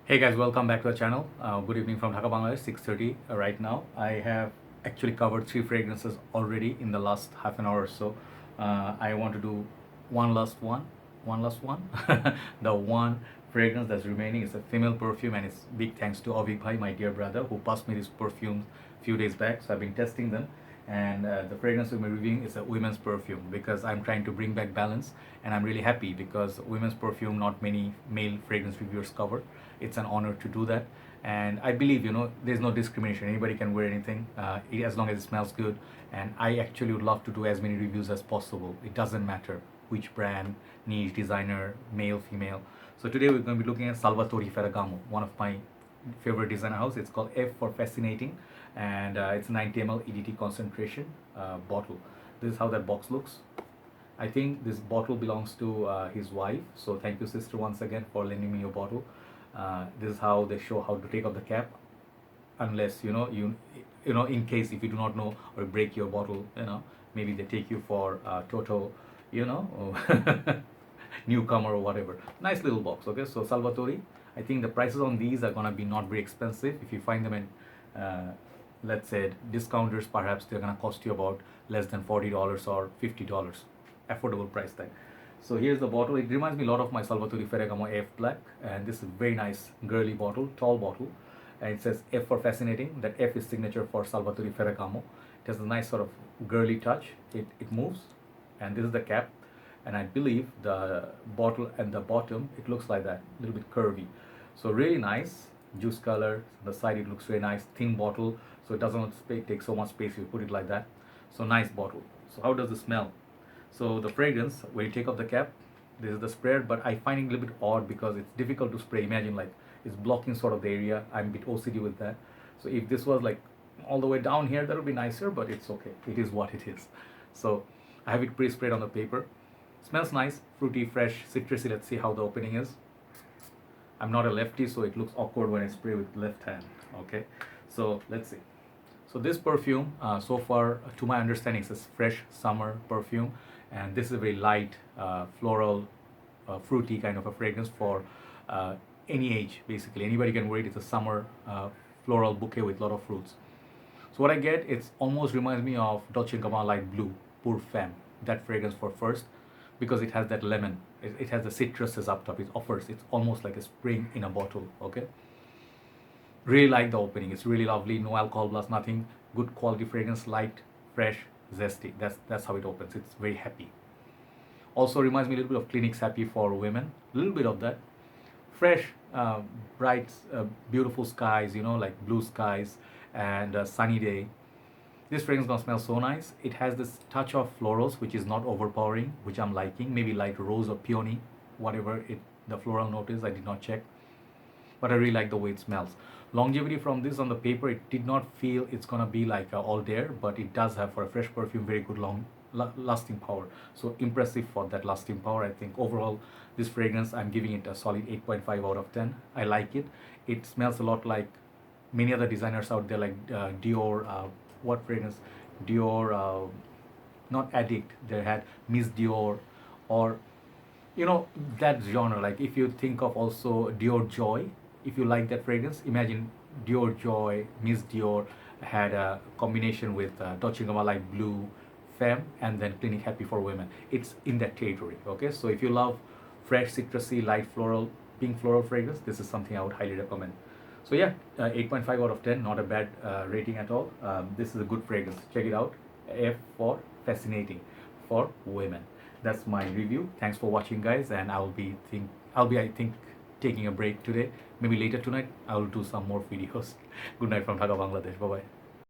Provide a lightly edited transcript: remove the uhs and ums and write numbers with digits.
Hey guys, welcome back to the channel. Good evening from Dhaka, Bangladesh, 6:30 right now. I have actually covered three fragrances already in the last half an hour or so. I want to do one last one. The one fragrance that's remaining is a female perfume, and it's big thanks to Avik Bhai, my dear brother, who passed me this perfume few days back. So I've been testing them, and the fragrance we're reviewing is a women's perfume because I'm trying to bring back balance, and I'm really happy because women's perfume not many male fragrance reviewers cover. It's an honor to do that, and I believe there's no discrimination. Anybody can wear anything as long as it smells good. And I actually would love to do as many reviews as possible. It doesn't matter which brand, niche, designer, male, female. So today we're going to be looking at Salvatore Ferragamo, one of my favorite designer house. It's called F for Fascinating, and it's 90 ml EDT concentration bottle. This is how that box looks. I think this bottle belongs to his wife. So thank you, sister, once again for lending me your bottle. This is how they show how to take off the cap, unless in case if you do not know or break your bottle, maybe they take you for total, you know, newcomer or whatever. Nice little box. Okay, so Salvatore. I think the prices on these are gonna be not very expensive. If you find them in, let's say discounters, perhaps they're gonna cost you about less than $40 or $50. Affordable price tag. So here's the bottle. It reminds me a lot of my Salvatore Ferragamo F Black, and this is a very nice girly bottle, tall bottle, and it says F for Fascinating. That F is signature for Salvatore Ferragamo. It has a nice sort of girly touch. It moves, and this is the cap, and I believe the bottle and the bottom it looks like that, a little bit curvy. So really nice juice color. The side it looks very nice, thin bottle, so it doesn't take so much space if you put it like that. So nice bottle. So how does it smell? So the fragrance, when you take off the cap, this is the sprayer, but I find it a little bit odd because it's difficult to spray. Imagine like it's blocking sort of the area. I'm a bit OCD with that. So if this was like all the way down here, that would be nicer, but it's okay. It is what it is. So I have it pre-sprayed on the paper. Smells nice, fruity, fresh, citrusy. Let's see how the opening is. I'm not a lefty, so it looks awkward when I spray with left hand. Okay, so let's see. So this perfume, so far, to my understanding, is a fresh summer perfume, and this is a very light, floral, fruity kind of a fragrance for any age. Basically, anybody can wear it. It's a summer floral bouquet with a lot of fruits. So what I get, it's almost reminds me of Dolce & Gabbana Light Blue, Pour Femme. That fragrance for first, because it has that lemon. It has the citruses up top. It offers. It's almost like a spring in a bottle. Okay. Really like the opening. It's really lovely. No alcohol plus nothing. Good quality fragrance, light, fresh, zesty. That's how it opens. It's very happy. Also reminds me a little bit of Clinique's Happy for Women. A little bit of that. Fresh, bright, beautiful skies. Like blue skies and a sunny day. This fragrance gonna smell so nice. It has this touch of florals, which is not overpowering, which I'm liking. Maybe light rose or peony, whatever the floral note is. I did not check, but I really like the way it smells. Longevity from this on the paper, it did not feel it's gonna be like all there, but it does have for a fresh perfume very good lasting power. So impressive for that lasting power. I think overall this fragrance I'm giving it a solid 8.5 out of 10. I like it. It smells a lot like many other designers out there, like Dior. What fragrance? Dior, not Addict. They had Miss Dior, or that genre. Like if you think of also Dior Joy, if you like that fragrance, imagine Dior Joy, Miss Dior had a combination with Dolce & Gabbana Light Blue, Femme, and then Clinique Happy for Women. It's in that territory. Okay, so if you love fresh, citrusy, light floral, pink floral fragrance, this is something I would highly recommend. So yeah, 8.5 out of 10, not a bad rating at all. This is a good fragrance. Check it out. F for Fascinating for Women. That's my review. Thanks for watching, guys, and I'll be I think taking a break today. Maybe later tonight I will do some more videos. Good night from Dhaka, Bangladesh. Bye bye.